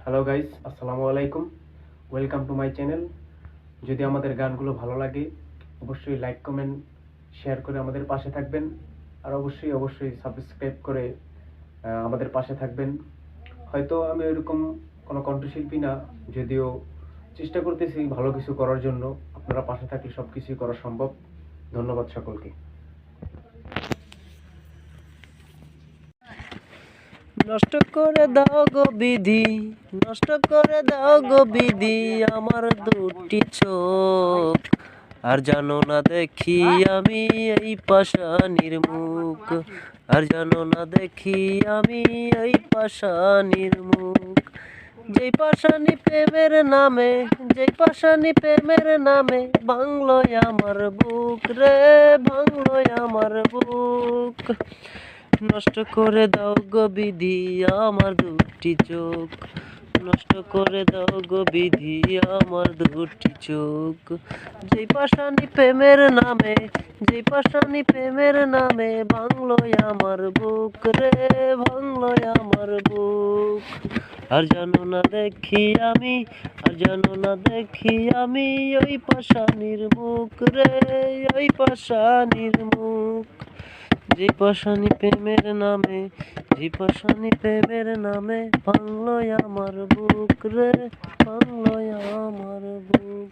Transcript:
Hello guys, আসসালামু আলাইকুম। Welcome to my channel. যদি আমাদের গানগুলো ভালো লাগে অবশ্যই লাইক কমেন্ট শেয়ার করে আমাদের পাশে থাকবেন। আর অবশ্যই সাবস্ক্রাইব করে আমাদের পাশে থাকবেন। হয়তো আমি ওইরকম কোনো কণ্ঠশিল্পী না, যদিও চেষ্টা করতেছি ভালো কিছু করার জন্য। আপনারা পাশে থাকলে সব কিছুই করা সম্ভব। ধন্যবাদ সকলকে। নষ্ট করে দাও গো বিধি, নষ্ট করে দাও গো বিধি আমার দুটি চোখ। আর জানো না দেখি আমি এই পাষাণীর মুখ, আর জানো না দেখি আমি এই পাষাণীর মুখ। যেই পাষাণী প্রেমের নামে, যেই পাষাণী প্রেমের নামে ভাঙলোয় আমার বুক রে, ভাঙলোয় আমার বুক। নষ্ট করে দাও গো বিধি আমার দুটি চোখ, নষ্ট করে দাও গো বিধি আমার দুটি চোখ। যেই পাষাণী প্রেমের নামে, যেই পাষাণী প্রেমের নামে ভাঙলোয় আমার বুক রে, ভাঙলোয় আমার বুক। আর জানো না দেখি আমি, আর জানো না দেখি আমি ওই পাষাণীর মুখ রে, ওই পাষাণীর মুখ। যে পাষাণী প্রেমের নামে, যে পাষাণী প্রেমের নামে ভাঙলোয় আমার বুক রে, ভাঙলোয় আমার বুক।